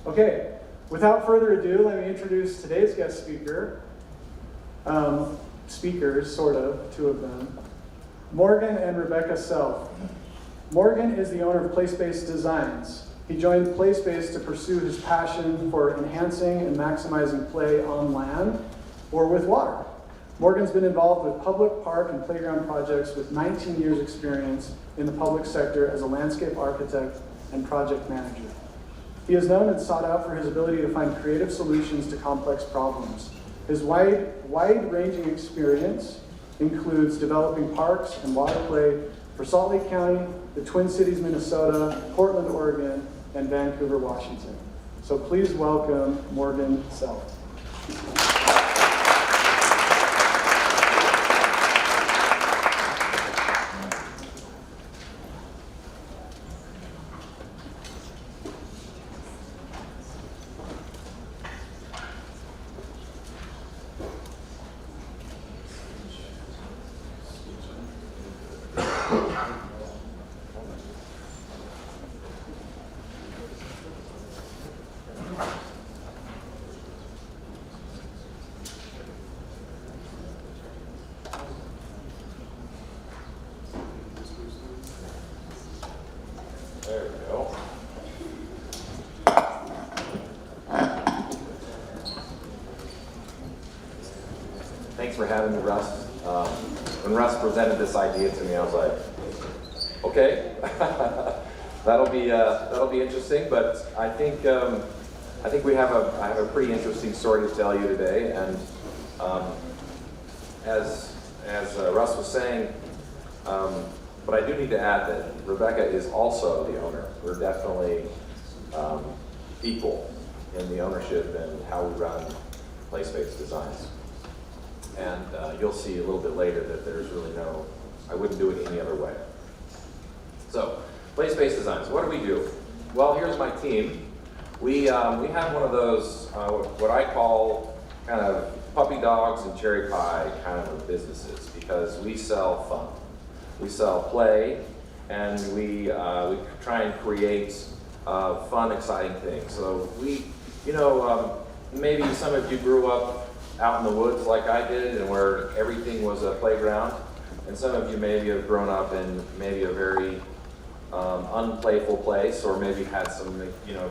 Okay, without further ado, let me introduce today's guest speaker. Speakers, sort of, two of them. Morgan and Rebecca Selph. Morgan is the owner of PlaySpace Designs. He joined PlaySpace to pursue his passion for enhancing and maximizing play on land or with water. Morgan's been involved with public park and playground projects with 19 years experience in the public sector as a landscape architect and project manager. He is known and sought out for his ability to find creative solutions to complex problems. His wide-ranging experience includes developing parks and water play for Salt Lake County, the Twin Cities, Minnesota, Portland, Oregon, and Vancouver, Washington. So please welcome Morgan Selph. There we go. Thanks for having me, Russ. When Russ presented this idea to me, I was like, okay, that'll be interesting. But I think I have a pretty interesting story to tell you today. And as Russ was saying. But I do need to add that Rebecca is also the owner. We're definitely equal in the ownership and how we run PlaySpace Designs. And you'll see a little bit later that there's really I wouldn't do it any other way. So, PlaySpace Designs, what do we do? Well, here's my team. We have one of those, what I call kind of puppy dogs and cherry pie kind of businesses, because we sell fun. We sell play, and we try and create fun, exciting things. So maybe some of you grew up out in the woods like I did, and where everything was a playground. And some of you maybe have grown up in maybe a very unplayful place, or maybe had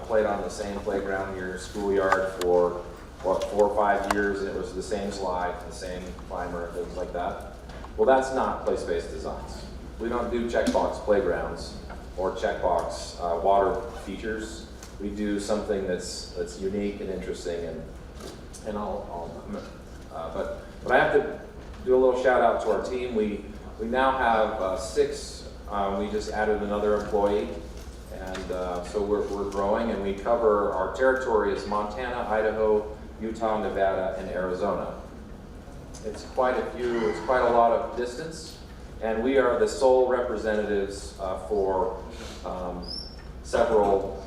played on the same playground in your schoolyard for 4 or 5 years, and it was the same slide, the same climber, and things like that. Well, that's not PlaySpace Designs. We don't do checkbox playgrounds or checkbox water features. We do something that's unique and interesting, but I have to do a little shout out to our team. We now have 6. We just added another employee, and so we're growing, and we cover, our territory is Montana, Idaho, Utah, Nevada, and Arizona. It's quite a lot of distance, and we are the sole representatives for several,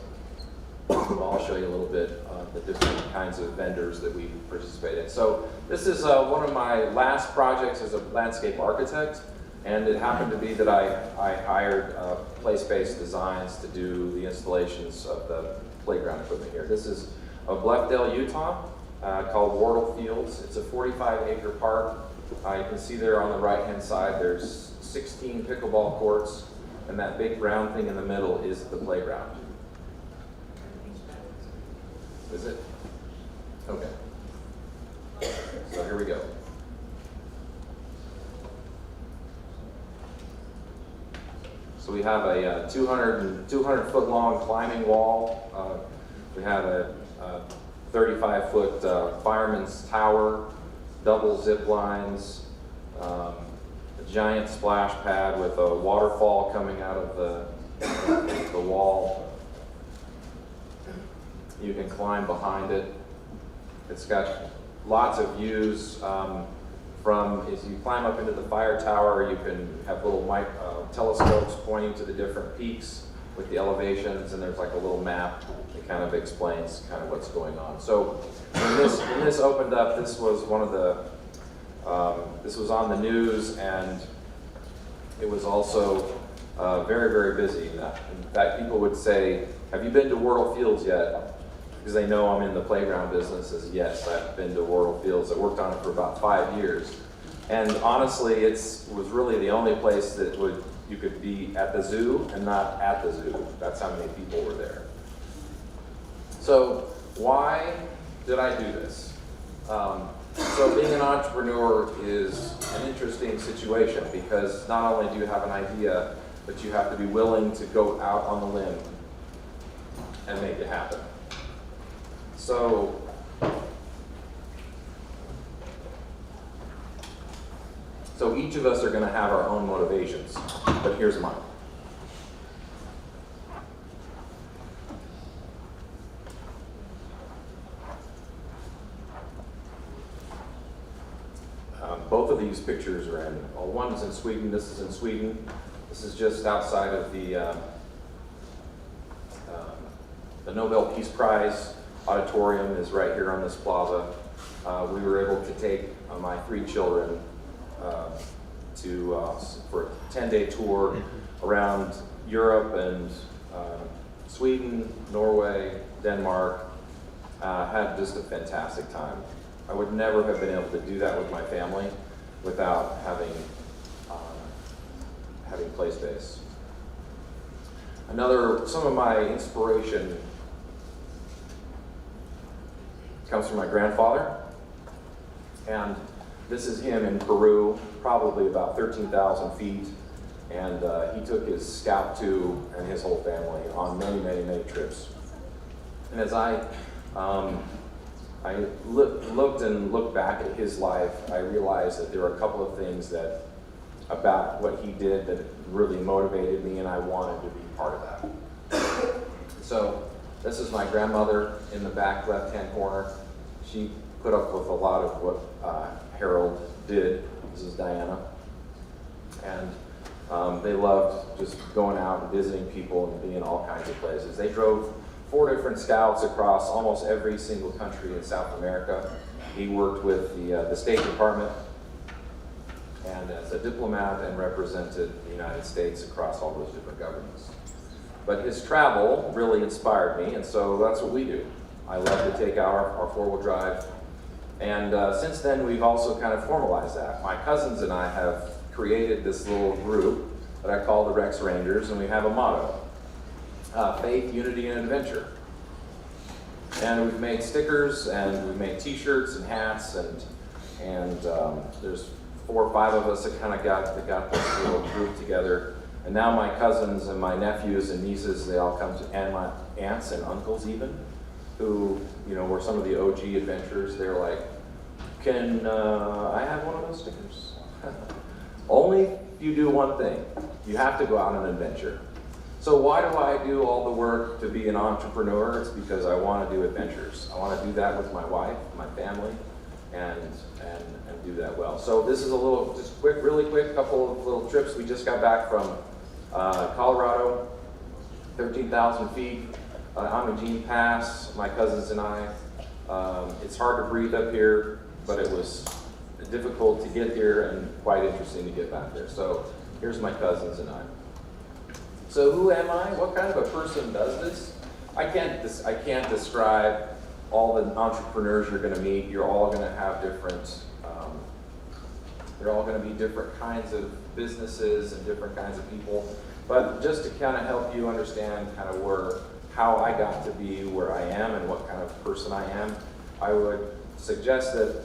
I'll show you a little bit of the different kinds of vendors that we participate in. So this is one of my last projects as a landscape architect, and it happened to be that I hired PlaySpace Designs to do the installations of the playground equipment here. This is of Bluffdale, Utah. Called Wardle Fields. It's a 45-acre park. You can see there on the right-hand side, there's 16 pickleball courts, and that big brown thing in the middle is the playground. Is it? Okay. So here we go. So we have a 200 foot long climbing wall. We have a 35-foot fireman's tower, double zip lines, a giant splash pad with a waterfall coming out of the wall. You can climb behind it. It's got lots of views as you climb up into the fire tower. You can have little telescopes pointing to the different peaks with the elevations, and there's like a little map that kind of explains kind of what's going on. So when this opened up, this was one of the this was on the news, and it was also very, very busy. In fact, people would say, "Have you been to Wardle Fields yet?" because they know I'm in the playground business, is yes, I've been to Laurel Fields. I worked on it for about 5 years. And honestly, it was really the only place that you could be at the zoo and not at the zoo. That's how many people were there. So why did I do this? So being an entrepreneur is an interesting situation because not only do you have an idea, but you have to be willing to go out on the limb and make it happen. So each of us are going to have our own motivations, but here's mine. Both of these pictures are in, one is in Sweden, this is in Sweden. This is just outside of the Nobel Peace Prize auditorium is right here on this plaza. We were able to take my 3 children for a 10-day tour around Europe and Sweden, Norway, Denmark. Had just a fantastic time. I would never have been able to do that with my family without having PlaySpace. Some of my inspiration comes from my grandfather, and this is him in Peru, probably about 13,000 feet, and he took his Scout 2 and his whole family on many, many, many trips. And as I looked back at his life, I realized that there were a couple of things about what he did that really motivated me, and I wanted to be part of that. So this is my grandmother in the back left-hand corner. She put up with a lot of what Harold did. This is Diana. And they loved just going out and visiting people and being in all kinds of places. They drove 4 different scouts across almost every single country in South America. He worked with the State Department and as a diplomat and represented the United States across all those different governments. But his travel really inspired me, and so that's what we do. I love to take our 4-wheel drive. And since then, we've also kind of formalized that. My cousins and I have created this little group that I call the Rex Rangers, and we have a motto. Faith, unity, and adventure. And we've made stickers, and we've made t-shirts and hats, and there's 4 or 5 of us that kind of got this little group together. And now my cousins and my nephews and nieces, they all come to, and my aunts and uncles even, who, were some of the OG adventurers. They're like, can I have one of those stickers? Only if you do one thing. You have to go out on an adventure. So why do I do all the work to be an entrepreneur? It's because I want to do adventures. I want to do that with my wife, my family, and do that well. So this is really quick, couple of little trips. We just got back from Colorado, 13,000 feet, Amagine Pass, my cousins and I. It's hard to breathe up here, but it was difficult to get here and quite interesting to get back there. So here's my cousins and I. So who am I? What kind of a person does this? I can't describe all the entrepreneurs you're going to meet. You're all going to have different, they're all going to be different kinds of businesses and different kinds of people. But just to kind of help you understand kind of how I got to be where I am and what kind of person I am, I would suggest that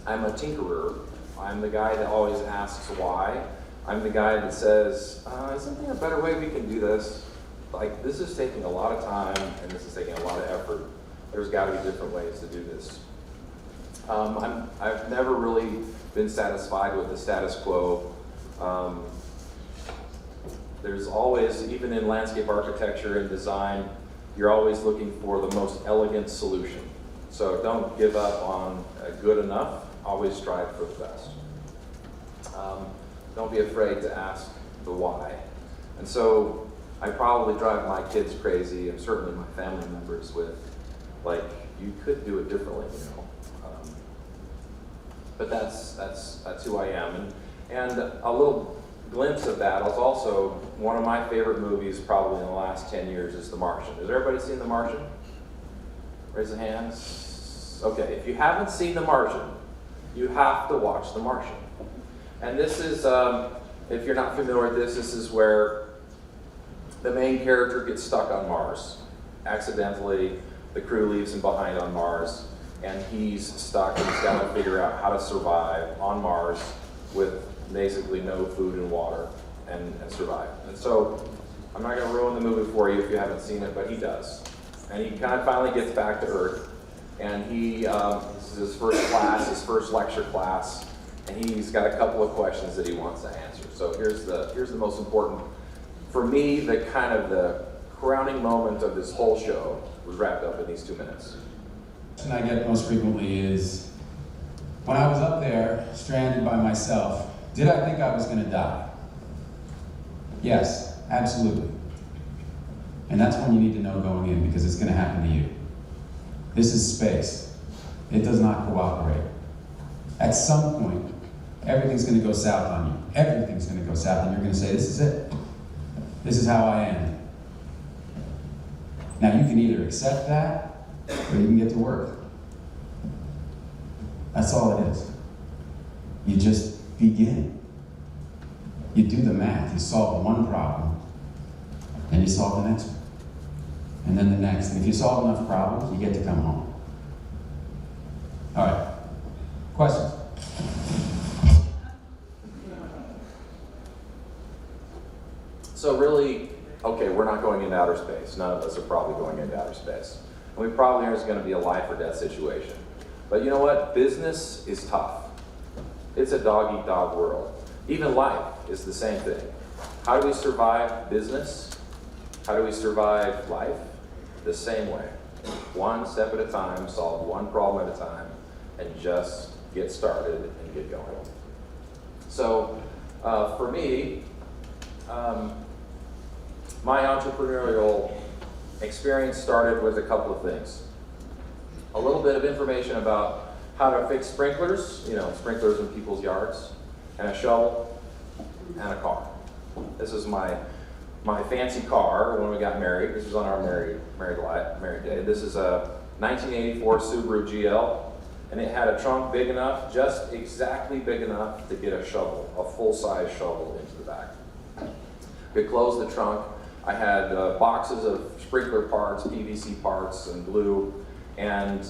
I'm a tinkerer. I'm the guy that always asks why. I'm the guy that says, isn't there a better way we can do this? Like, this is taking a lot of time and this is taking a lot of effort. There's got to be different ways to do this. I've never really been satisfied with the status quo. There's always, even in landscape architecture and design, you're always looking for the most elegant solution. So don't give up on good enough, always strive for the best. Don't be afraid to ask the why. And so I probably drive my kids crazy, and certainly my family members, with, like, you could do it differently, but that's who I am. And a little glimpse of that is also one of my favorite movies probably in the last 10 years is The Martian. Has everybody seen The Martian? Raise the hands. Okay, if you haven't seen The Martian, you have to watch The Martian. And this is, if you're not familiar with this is where the main character gets stuck on Mars. Accidentally, the crew leaves him behind on Mars, and he's stuck and he's got to figure out how to survive on Mars with basically no food and water and survive. And so, I'm not going to ruin the movie for you if you haven't seen it, but he does. And he kind of finally gets back to Earth, and this is his first class, his first lecture class, and he's got a couple of questions that he wants to answer. So here's the most important, for me, the crowning moment of this whole show was wrapped up in these 2 minutes. The question I get most frequently is, when I was up there, stranded by myself, did I think I was going to die? Yes, absolutely. And that's when you need to know going in, because it's going to happen to you. This is space. It does not cooperate. At some point, everything's going to go south on you. Everything's going to go south, and you're going to say, this is it. This is how I end. Now, you can either accept that, or you can get to work. That's all it is. You just begin. You do the math. You solve one problem, and you solve the next one. And then the next. And if you solve enough problems, you get to come home. All right. Questions? So really, okay, we're not going into outer space. None of us are probably going into outer space. And we probably aren't going to be a life or death situation. But you know what? Business is tough. It's a dog-eat-dog world. Even life is the same thing. How do we survive business? How do we survive life? The same way. One step at a time, solve one problem at a time, and just get started and get going. So, for me, my entrepreneurial experience started with a couple of things. A little bit of information about how to fix sprinklers, sprinklers in people's yards, and a shovel, and a car. This is my fancy car when we got married. This was on our married day. This is a 1984 Subaru GL, and it had a trunk big enough, just exactly big enough to get a shovel, a full-size shovel into the back. We closed the trunk. I had boxes of sprinkler parts, PVC parts, and glue. And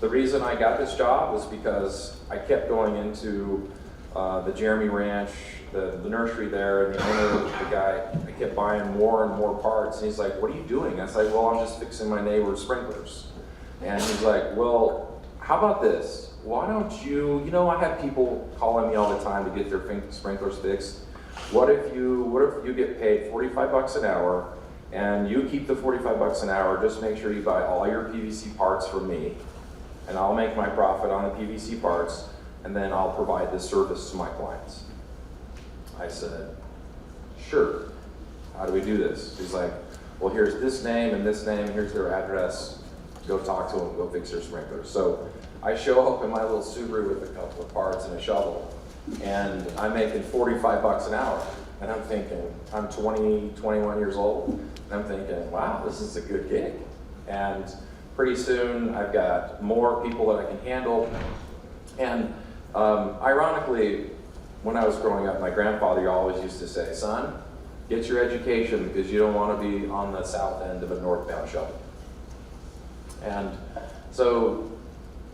the reason I got this job was because I kept going into the Jeremy Ranch, the nursery there, and the owner, the guy, I kept buying more and more parts. And he's like, what are you doing? I was like, well, I'm just fixing my neighbor's sprinklers. And he's like, well, how about this? Why don't you, I have people calling me all the time to get their sprinklers fixed. What if you get paid 45 bucks an hour, and you keep the 45 bucks an hour, just make sure you buy all your PVC parts from me, and I'll make my profit on the PVC parts, and then I'll provide this service to my clients. I said, sure. How do we do this? He's like, well, here's this name, and here's their address. Go talk to them, go fix their sprinklers. So I show up in my little Subaru with a couple of parts and a shovel, and I'm making 45 bucks an hour. And I'm thinking, I'm 20, 21 years old, and I'm thinking, wow, this is a good gig. And pretty soon I've got more people that I can handle. And ironically, when I was growing up, my grandfather always used to say, son, get your education because you don't want to be on the south end of a northbound shovel. And so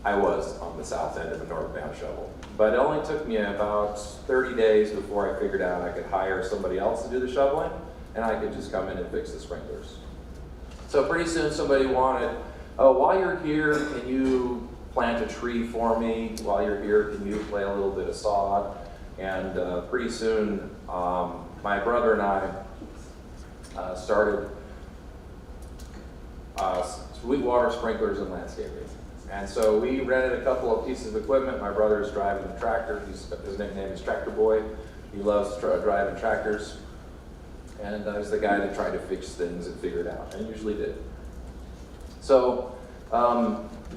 I was on the south end of a northbound shovel. But it only took me about 30 days before I figured out I could hire somebody else to do the shoveling, and I could just come in and fix the sprinklers. So pretty soon somebody wanted, oh, while you're here, can you plant a tree for me? While you're here, can you lay a little bit of sod? And pretty soon, my brother and I started Sweetwater Sprinklers and Landscaping. And so we rented a couple of pieces of equipment. My brother is driving the tractor. His nickname is Tractor Boy. He loves driving tractors. And I was the guy that tried to fix things and figure it out, and usually did. So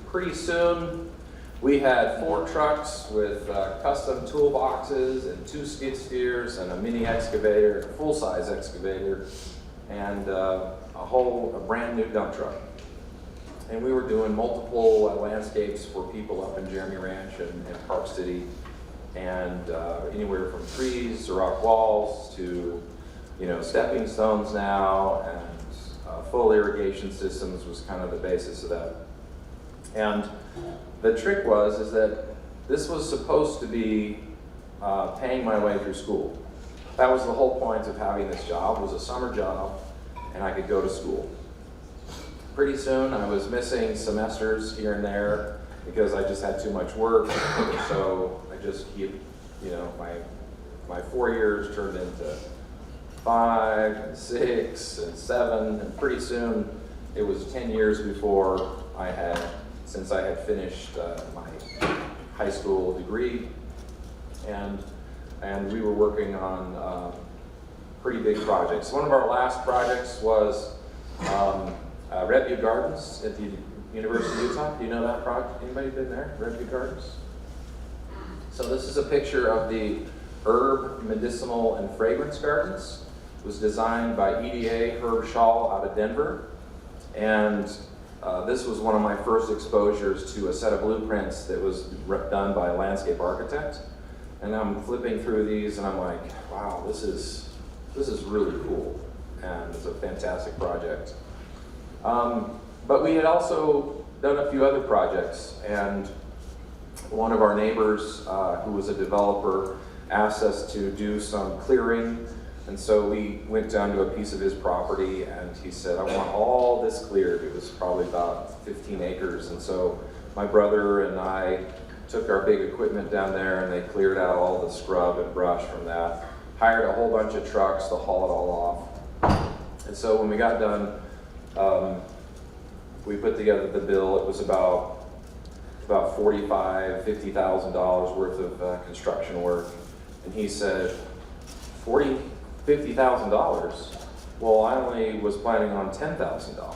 pretty soon, we had 4 trucks with custom toolboxes and 2 skid steers and a mini excavator, a full-size excavator, and a brand new dump truck. And we were doing multiple landscapes for people up in Jeremy Ranch and Park City, and anywhere from trees to rock walls to, stepping stones now, and full irrigation systems was kind of the basis of that. And the trick is that this was supposed to be paying my way through school. That was the whole point of having this job, was a summer job, and I could go to school. Pretty soon I was missing semesters here and there because I just had too much work. So I just keep, my 4 years turned into 5 and 6 and 7, and pretty soon it was 10 years before since I had finished my high school degree, and we were working on pretty big projects. One of our last projects was Redview Gardens at the University of Utah. Do you know that project? Anybody been there? Redview Gardens? So this is a picture of the Herb, Medicinal, and Fragrance Gardens. It was designed by EDA Herb Schall out of Denver. And this was one of my first exposures to a set of blueprints that was done by a landscape architect. And I'm flipping through these and I'm like, wow, this is really cool. And it's a fantastic project. But we had also done a few other projects, and one of our neighbors, who was a developer, asked us to do some clearing. And so we went down to a piece of his property, and he said, I want all this cleared. It was probably about 15 acres. And so my brother and I took our big equipment down there, and they cleared out all the scrub and brush from that, hired a whole bunch of trucks to haul it all off. And so when we got done, we put together the bill. It was about $45,000, $50,000 worth of construction work. And he said, $40,000, $50,000? Well, I only was planning on $10,000.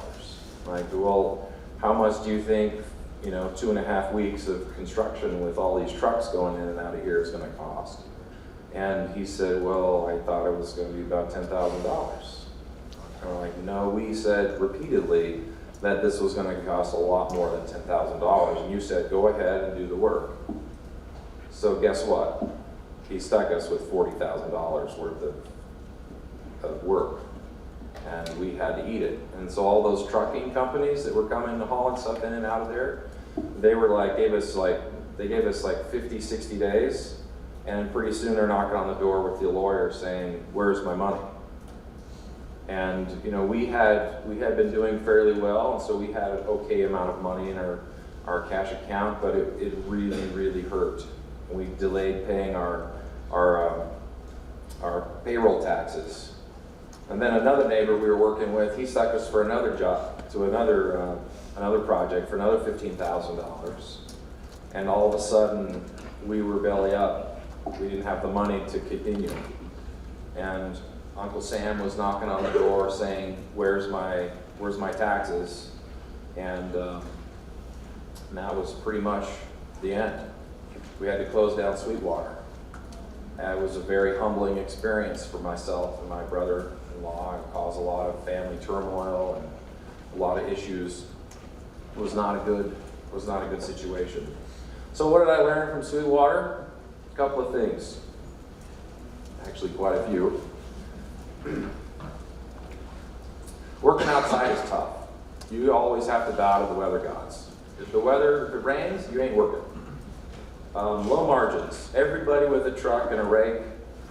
Like, well, how much do you think, 2.5 weeks of construction with all these trucks going in and out of here is going to cost? And he said, well, I thought it was going to be about $10,000. And we're like, no, we said repeatedly that this was going to cost a lot more than $10,000. And you said, go ahead and do the work. So guess what? He stuck us with $40,000 worth of work. And we had to eat it. And so all those trucking companies that were coming to haul stuff in and out of there, they gave us like 50, 60 days. And pretty soon they're knocking on the door with the lawyer saying, where's my money? And we had been doing fairly well, and so we had an okay amount of money in our cash account, but it really, really hurt. We delayed paying our payroll taxes. And then another neighbor we were working with, he stuck us for another job, to another project for another $15,000. And all of a sudden, we were belly up. We didn't have the money to continue. And Uncle Sam was knocking on the door saying, where's my taxes? And that was pretty much the end. We had to close down Sweetwater. And it was a very humbling experience for myself and my brother-in-law. It caused a lot of family turmoil and a lot of issues. It was not a good situation. So what did I learn from Sweetwater? A couple of things. Actually, quite a few. Working outside is tough. You always have to bow to the weather gods. If it rains, you ain't working. Low margins. Everybody with a truck and a rake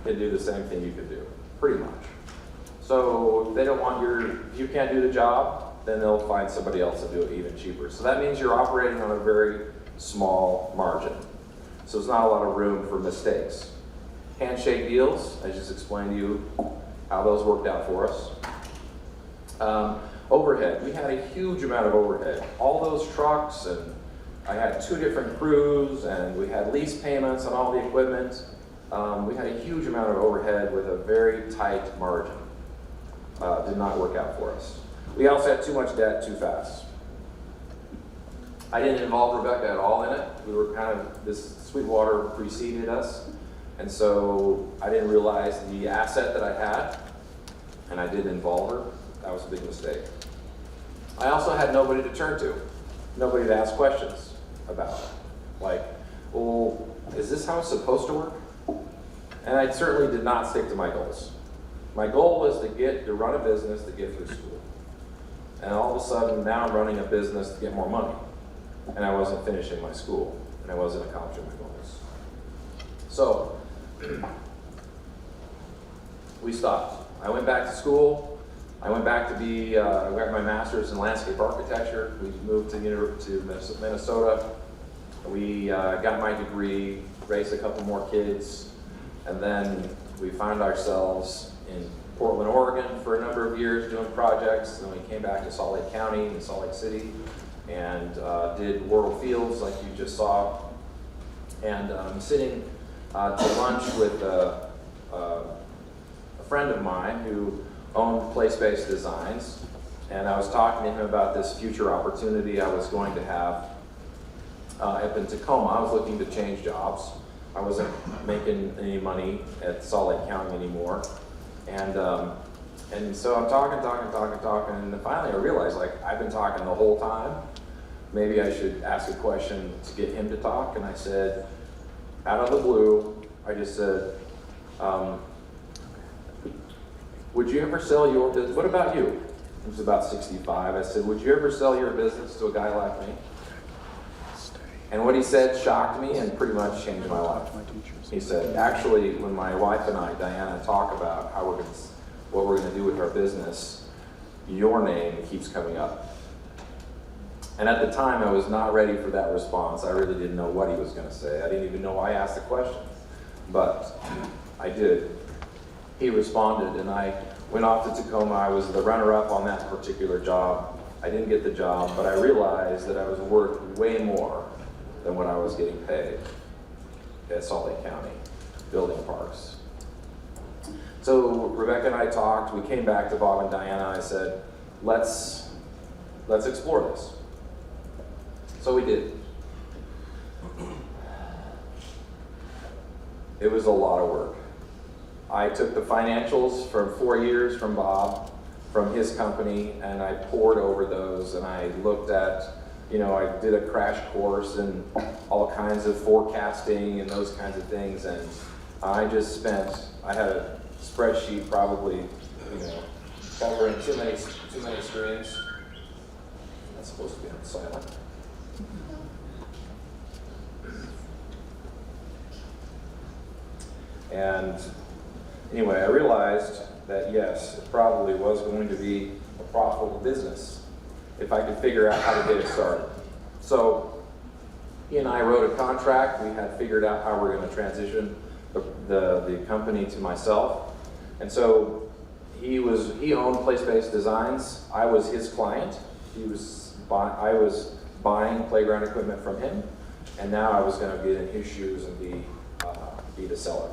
can do the same thing you can do, pretty much. So if they don't want if you can't do the job, then they'll find somebody else to do it even cheaper. So that means you're operating on a very small margin. So there's not a lot of room for mistakes. Handshake deals, I just explained to you how those worked out for us. Overhead, we had a huge amount of overhead. All those trucks, and I had 2 different crews, and we had lease payments on all the equipment. We had a huge amount of overhead with a very tight margin. Did not work out for us. We also had too much debt too fast. I didn't involve Rebecca at all in it. We were this Sweetwater preceded us. And so I didn't realize the asset that I had, and I didn't involve her. That was a big mistake. I also had nobody to turn to. nobody to ask questions about it. Like, well, is this how it's supposed to work? And I certainly did not stick to my goals. My goal was to run a business to get through school. And all of a sudden, now I'm running a business to get more money. And I wasn't finishing my school, and I wasn't accomplishing my goals. So, we stopped. I went back to school. I went back to I got my master's in landscape architecture. We moved to Minnesota. We got my degree, raised a couple more kids, and then we found ourselves in Portland, Oregon for a number of years doing projects. Then we came back to Salt Lake County and Salt Lake City and did World Fields like you just saw. And I'm sitting to lunch with a friend of mine who owned PlaySpace Designs, and I was talking to him about this future opportunity I was going to have up in Tacoma. I was looking to change jobs. I wasn't making any money at Salt Lake County anymore. And so I'm talking, and then finally I realized, like, I've been talking the whole time. Maybe I should ask a question to get him to talk. And I said, out of the blue, I just said, would you ever sell your business? What about you? He was about 65. I said, would you ever sell your business to a guy like me? And what he said shocked me and pretty much changed my life. He said, actually, when my wife and I, Diana, talk about what we're going to do with our business, your name keeps coming up. And at the time, I was not ready for that response. I really didn't know what he was going to say. I didn't even know why I asked the question. But I did. He responded, and I went off to Tacoma. I was the runner-up on that particular job. I didn't get the job, but I realized that I was worth way more than what I was getting paid at Salt Lake County, building parks. So Rebecca and I talked. We came back to Bob and Diana. I said, let's explore this. So we did. It was a lot of work. I took the financials from 4 years from Bob, from his company, and I poured over those, and I looked at, I did a crash course and all kinds of forecasting and those kinds of things, and I had a spreadsheet probably, covering too many screens. That's supposed to be on silent. And anyway, I realized that yes, it probably was going to be a profitable business if I could figure out how to get it started. So he and I wrote a contract. We had figured out how we're going to transition the company to myself. And so he owned PlaySpace Designs. I was his client. I was buying playground equipment from him, and now I was going to get in his shoes and be the seller.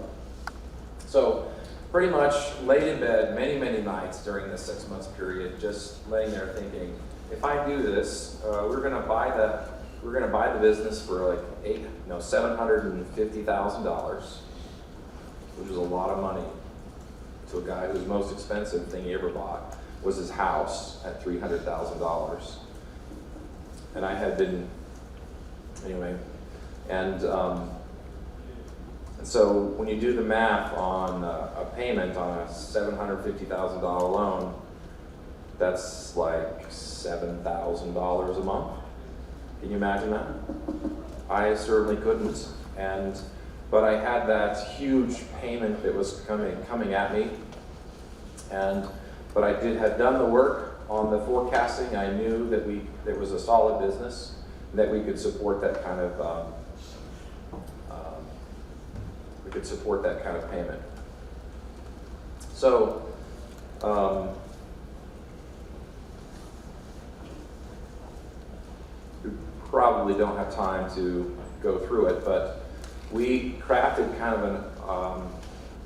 So pretty much laid in bed many nights during this 6 months period, just laying there thinking, if I do this, we're going to buy the business for like $750,000, which is a lot of money to a guy whose most expensive thing he ever bought was his house at $300,000. And I had been, anyway, and so when you do the math on a payment on a $750,000 loan, that's like $7,000 a month. Can you imagine that? I certainly couldn't. But I had that huge payment that was coming at me. But I had done the work on the forecasting. I knew that it was a solid business, and that we could support that kind of payment. So we probably don't have time to go through it, but we crafted kind of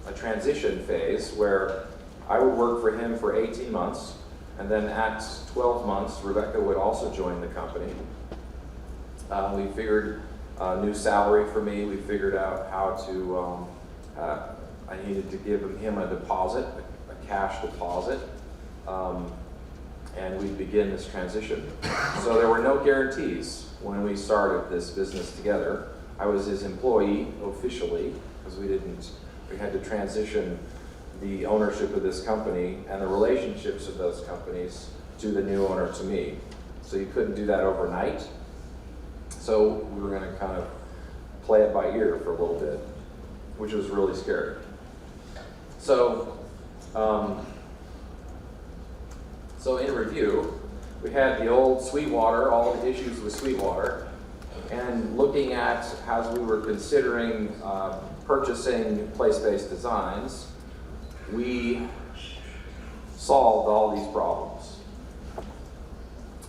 a transition phase where I would work for him for 18 months, and then at 12 months, Rebecca would also join the company. We figured a new salary for me. We figured out how to, I needed to give him a deposit, a cash deposit. and we'd begin this transition. So there were no guarantees when we started this business together. I was his employee officially, because we had to transition the ownership of this company and the relationships of those companies to the new owner, to me. So you couldn't do that overnight. So we were going to kind of play it by ear for a little bit, which was really scary. So, so in review, we had the old Sweetwater, all the issues with Sweetwater, and looking at, as we were considering purchasing PlaySpace Designs, we solved all these problems.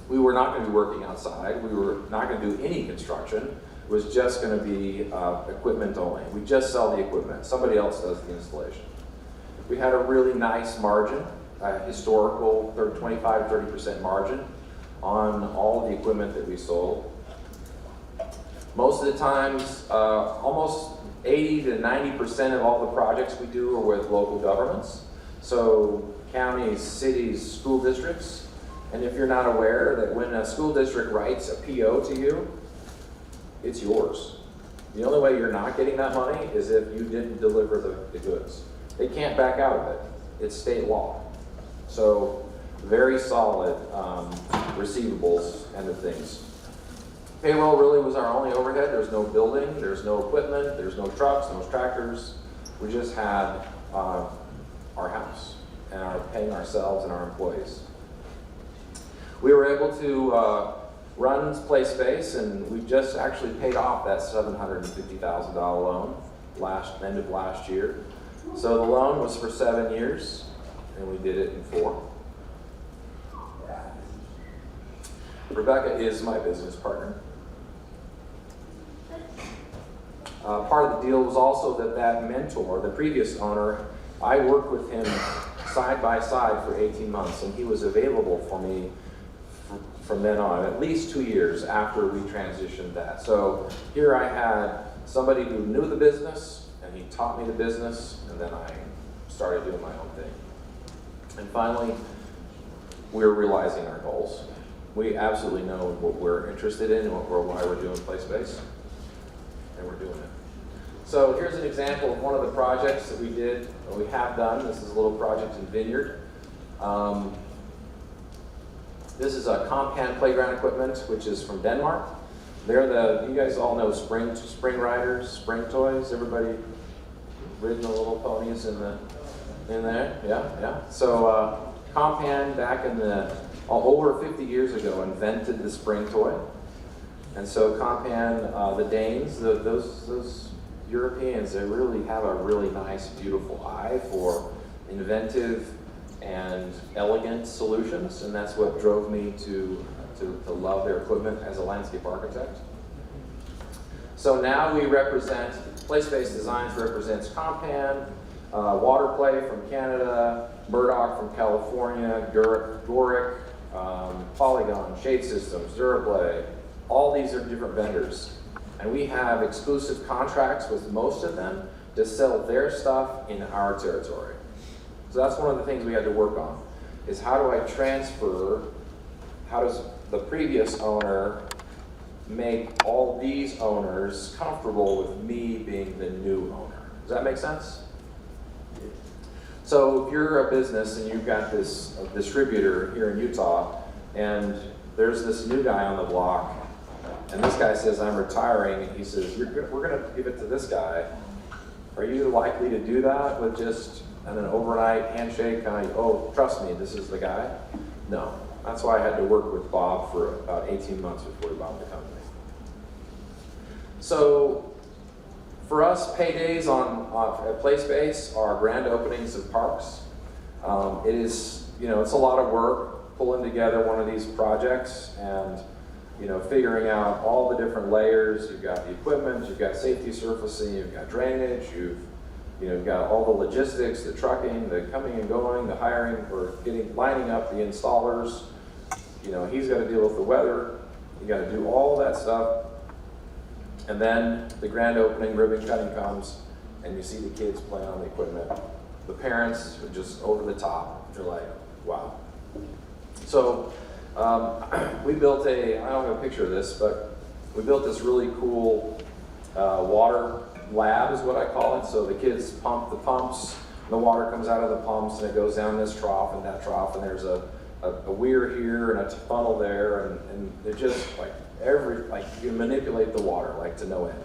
We were not going to be working outside. We were not going to do any construction. It was just going to be equipment only. We just sell the equipment. Somebody else does the installation. We had a really nice margin, historical 25-30% margin on all of the equipment that we sold. Most of the times, almost 80 to 90% of all the projects we do are with local governments. So counties, cities, school districts. And if you're not aware that when a school district writes a PO to you, it's yours. The only way you're not getting that money is if you didn't deliver the goods. They can't back out of it. It's state law. So very solid receivables end of things. Payroll really was our only overhead. There's no building, there's no equipment, there's no trucks, no tractors. We just had our house and are paying ourselves and our employees. We were able to run PlaySpace, and we just actually paid off that $750,000 loan end of last year. So the loan was for 7 years, and we did it in 4. Rebecca is my business partner. Part of the deal was also that mentor, the previous owner, I worked with him side by side for 18 months, and he was available for me from then on, at least 2 years after we transitioned that. So here I had somebody who knew the business, and he taught me the business, and then I started doing my own thing. And finally, we're realizing our goals. We absolutely know what we're interested in and why we're doing PlaySpace, and we're doing it. So here's an example of one of the projects that we did, or we have done. This is a little project in Vineyard. This is a Compan playground equipment, which is from Denmark. You guys all know spring riders, spring toys. Everybody ridden the little ponies in there? Yeah. So Compan back in over 50 years ago invented the spring toy. And so Compan, the Danes, those Europeans, they really have a really nice, beautiful eye for inventive and elegant solutions, and that's what drove me to love their equipment as a landscape architect. So now we represent, PlaySpace Designs represents Compan, Waterplay from Canada, Murdoch from California, Doric, Polygon, Shade Systems, Duraplay. All these are different vendors. And we have exclusive contracts with most of them to sell their stuff in our territory. So that's one of the things we had to work on, is how do I transfer, how does the previous owner make all these owners comfortable with me being the new owner? Does that make sense? So if you're a business and you've got this distributor here in Utah, and there's this new guy on the block, and this guy says, I'm retiring, and he says, we're going to give it to this guy. Are you likely to do that with just an overnight handshake, kind of, oh, trust me, this is the guy? No. That's why I had to work with Bob for about 18 months before we bought the company. So for us, paydays at PlaySpace are grand openings of parks. It is, it's a lot of work pulling together one of these projects and figuring out all the different layers. You've got the equipment, you've got safety surfacing, you've got drainage, you've got all the logistics, the trucking, the coming and going, the hiring, or lining up the installers. He's got to deal with the weather. You got to do all that stuff. And then the grand opening, ribbon cutting comes, and you see the kids playing on the equipment. The parents are just over the top. They're like, wow. So we built I don't have a picture of this, but we built this really cool water lab is what I call it. So the kids pump the pumps, the water comes out of the pumps and it goes down this trough and that trough, and there's a weir here and a funnel there, and it just like you manipulate the water like to no end.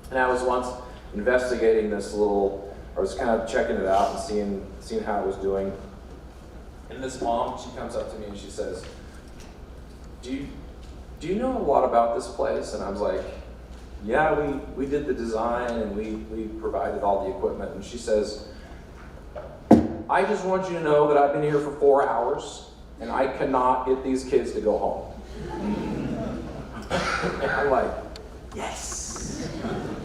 And I was once investigating this I was kind of checking it out and seeing how it was doing. And this mom, she comes up to me and she says, do you know a lot about this place? And I was like, yeah, we did the design and we provided all the equipment. And she says, I just want you to know that I've been here for 4 hours and I cannot get these kids to go home. And I'm like, yes,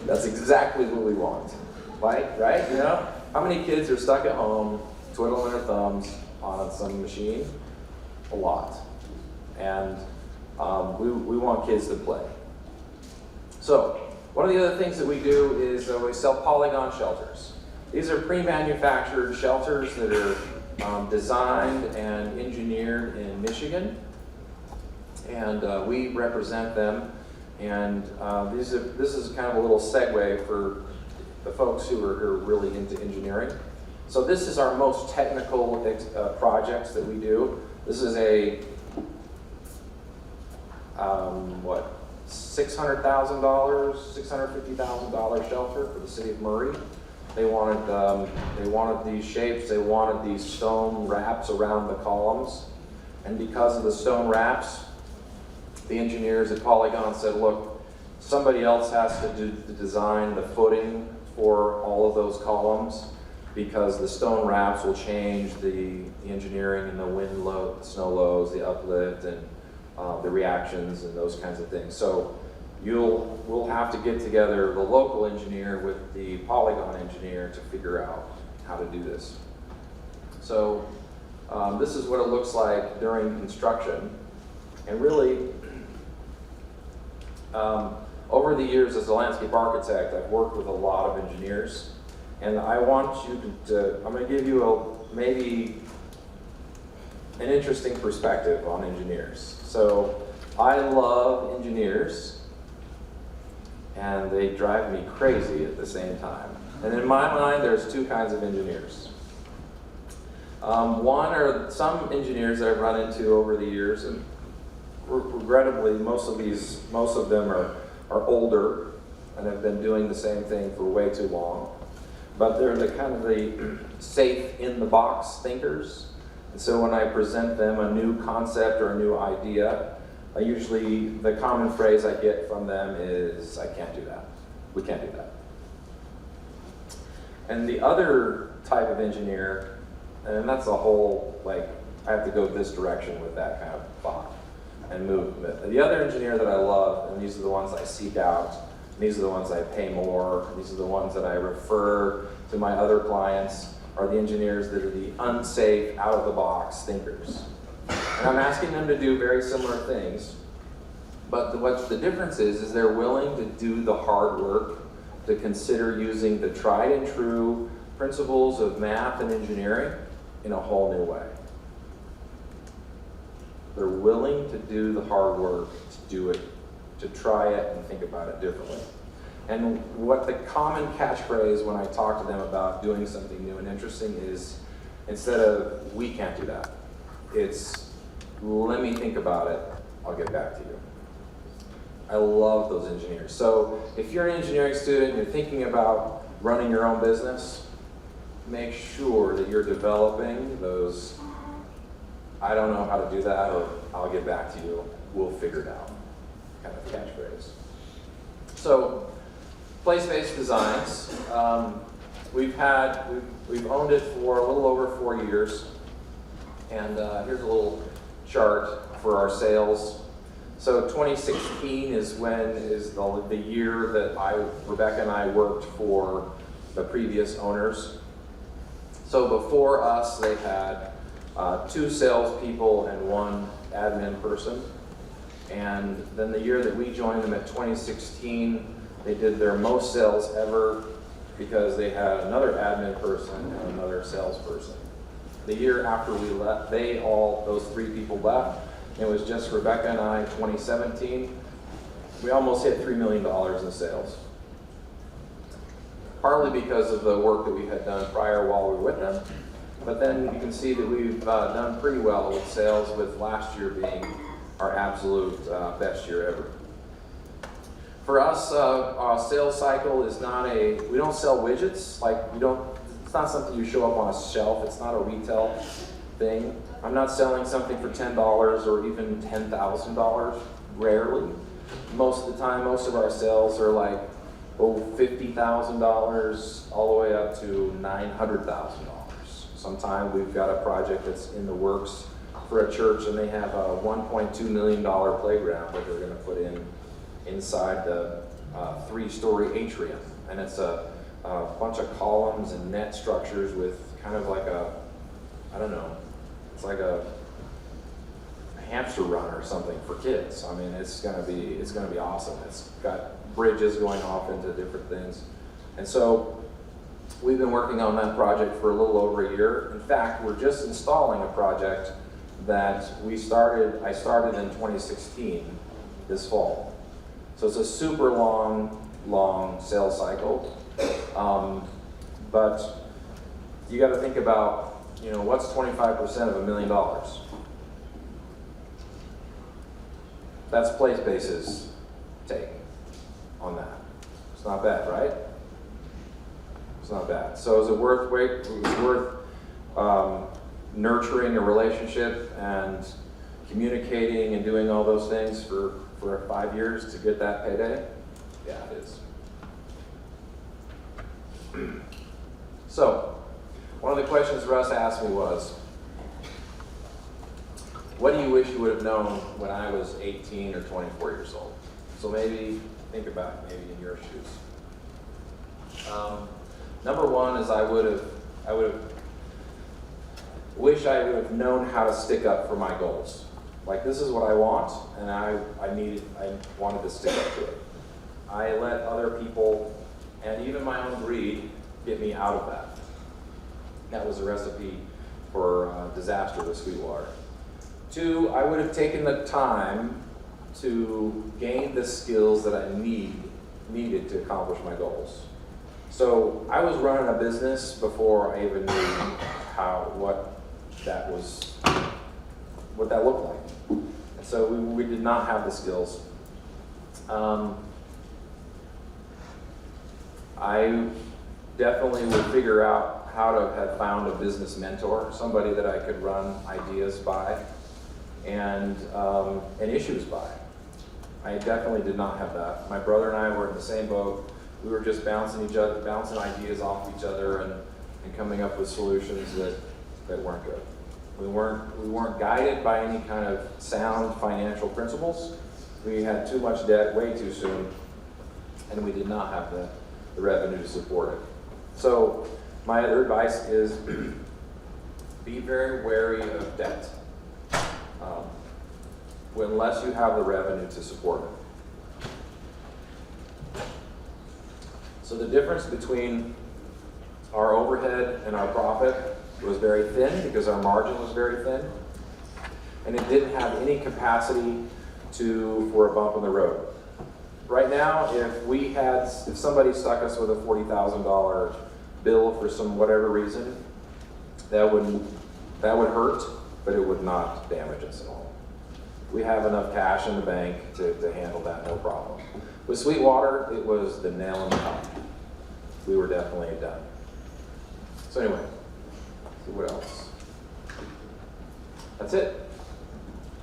that's exactly what we want. Like, right? You know, how many kids are stuck at home twiddling their thumbs on some machine? A lot. And we want kids to play. So one of the other things that we do is we sell polygon shelters. These are pre-manufactured shelters that are designed and engineered in Michigan, and we represent them. And this is kind of a little segue for the folks who are really into engineering. So this is our most technical projects that we do. This is a $650,000 shelter for the city of Murray. They wanted these shapes. They wanted these stone wraps around the columns, and because of the stone wraps, the engineers at Polygon said, "Look, somebody else has to do the design, the footing for all of those columns, because the stone wraps will change the engineering and the wind load, the snow loads, the uplift, and the reactions and those kinds of things. So we'll have to get together the local engineer with the Polygon engineer to figure out how to do this." So this is what it looks like during construction. And really, over the years as a landscape architect, I've worked with a lot of engineers. And I want you I'm going to give you maybe an interesting perspective on engineers. So I love engineers, and they drive me crazy at the same time. And in my mind, there's two kinds of engineers. One are some engineers that I've run into over the years, and regrettably, most of them are older and have been doing the same thing for way too long. But they're the safe in the box thinkers. And so when I present them a new concept or a new idea, usually the common phrase I get from them is, "I can't do that. We can't do that." And the other type of engineer, and that's a whole, I have to go this direction with that kind of thought and movement. The other engineer that I love, and these are the ones I seek out, these are the ones I pay more, these are the ones that I refer to my other clients, are the engineers that are the unsafe, out-of-the-box thinkers. And I'm asking them to do very similar things, but what the difference is they're willing to do the hard work, to consider using the tried and true principles of math and engineering in a whole new way. They're willing to do the hard work, to do it, to try it and think about it differently. And what the common catchphrase when I talk to them about doing something new and interesting is, instead of "we can't do that," it's "let me think about it, I'll get back to you." I love those engineers. So if you're an engineering student and you're thinking about running your own business, make sure that you're developing those "I don't know how to do that," or "I'll get back to you, we'll figure it out" kind of catchphrase. So PlaySpace Designs, we've owned it for a little over 4 years, and here's a little chart for our sales. So 2016 is the year that Rebecca and I worked for the previous owners. So before us, they had 2 salespeople and 1 admin person. And then the year that we joined them at 2016, they did their most sales ever because they had another admin person and another salesperson. The year after we left, those three people left. It was just Rebecca and I, 2017. We almost hit $3 million in sales. Partly because of the work that we had done prior while we were with them. But then you can see that we've done pretty well with sales, with last year being our absolute best year ever. For us, our sales cycle is we don't sell widgets. It's not something you show up on a shelf. It's not a retail thing. I'm not selling something for $10 or even $10,000, rarely. Most of the time, most of our sales are like, $50,000 all the way up to $900,000. Sometimes we've got a project that's in the works for a church and they have a $1.2 million playground that they're going to put inside the 3-story atrium. And it's a bunch of columns and net structures with kind of like it's like a hamster run or something for kids. I mean, it's gonna be awesome. It's got bridges going off into different things. And so we've been working on that project for a little over a year. In fact, we're just installing a project that I started in 2016 this fall. So it's a super long sales cycle. But you got to think about, what's 25% of $1 million? That's PlaySpace's take on that. It's not bad, right? It's not bad. So is it worth nurturing a relationship and communicating and doing all those things for 5 years to get that payday? Yeah, it is. So, one of the questions Russ asked me was, what do you wish you would have known when I was 18 or 24 years old? So maybe think about maybe in your shoes. Number one is I would have known how to stick up for my goals. Like, this is what I want, and I wanted to stick up to it. I let other people, and even my own greed, get me out of that. That was a recipe for disaster with Sweetwater. 2, I would have taken the time to gain the skills that I needed to accomplish my goals. So I was running a business before I even knew what that looked like. And so we did not have the skills. I definitely would figure out how to have found a business mentor, somebody that I could run ideas by and issues by. I definitely did not have that. My brother and I were in the same boat. We were just bouncing ideas off each other and coming up with solutions that weren't good. We weren't guided by any kind of sound financial principles. We had too much debt way too soon, and we did not have the revenue to support it. So my other advice is be very wary of debt, unless you have the revenue to support it. So the difference between our overhead and our profit was very thin because our margin was very thin, and it didn't have any capacity for a bump in the road. Right now, if somebody stuck us with a $40,000 bill for some whatever reason, that would hurt, but it would not damage us at all. We have enough cash in the bank to handle that, no problem. With Sweetwater, it was the nail in the coffin. We were definitely done. So anyway, let's see what else. That's it.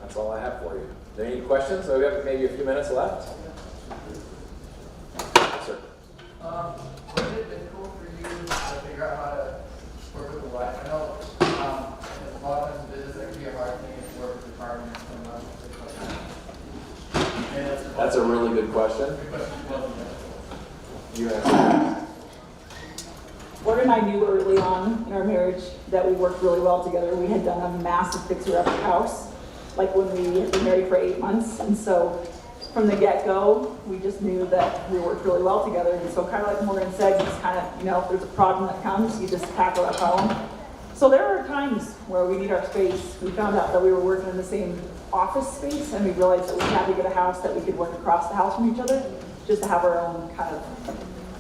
That's all I have for you. Are there any questions? So we have maybe a few minutes left. Yes, sir. Would it been cool for you to figure out how to work with the wife? I know a lot of times in business that can be a hard thing to work with the partner and so That's a really good question. You answer. Gordon and I knew early on in our marriage that we worked really well together. We had done a massive fixer-upper house, like when we had been married for 8 months. And so from the get-go, we just knew that we worked really well together. And so kind of like Morgan said, it's kind of, if there's a problem that comes, you just tackle that problem. So there are times where we need our space. We found out that we were working in the same office space, and we realized that we had to get a house that we could work across the house from each other, just to have our own kind of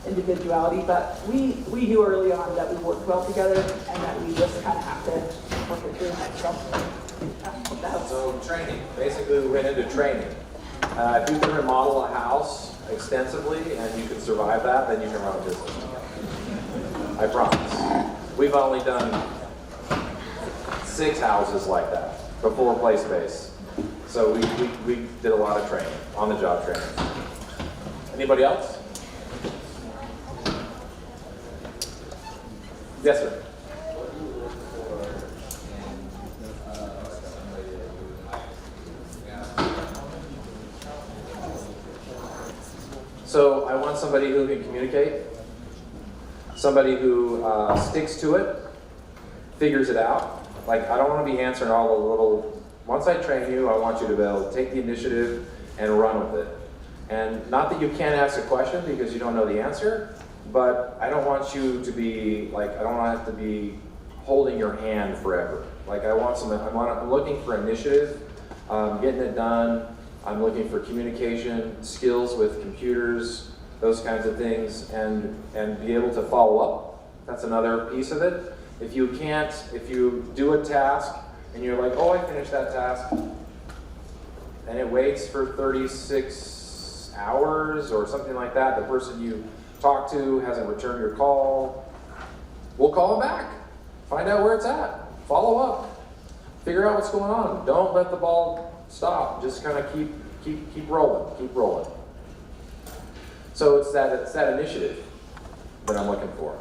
individuality. But we knew early on that we worked well together, and that we just kind of have to work it through. So, what the hell? So training, basically we went into training. If you can remodel a house extensively and you can survive that, then you can run a business. I promise. We've only done 6 houses like that before PlaySpace. So we did a lot of training, on-the-job training. Anybody else? Yes, sir. So I want somebody who can communicate, somebody who sticks to it, figures it out. Like, I don't want to be answering all the little, once I train you, I want you to be able to take the initiative and run with it. And not that you can't ask a question because you don't know the answer, but I don't want you to be, like, I don't want it to be holding your hand forever. Like, I'm looking for initiative, getting it done. I'm looking for communication, skills with computers, those kinds of things, and be able to follow up. That's another piece of it. If you do a task and you're like, oh, I finished that task, and it waits for 36 hours or something like that, the person you talk to hasn't returned your call, we'll call them back. Find out where it's at. Follow up. Figure out what's going on. Don't let the ball stop. Just kind of keep rolling. Keep rolling. So it's that initiative that I'm looking for.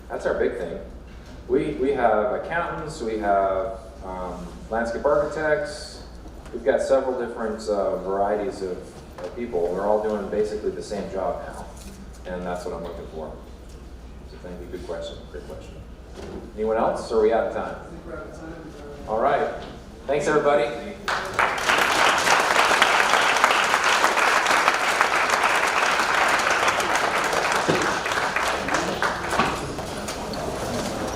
That's our big thing. We have accountants. We have landscape architects. We've got several different varieties of people. We're all doing basically the same job now, and that's what I'm looking for. So thank you. Good question. Great question. Anyone else? Or are we out of time? I think we're out of time. All right. Thanks, everybody.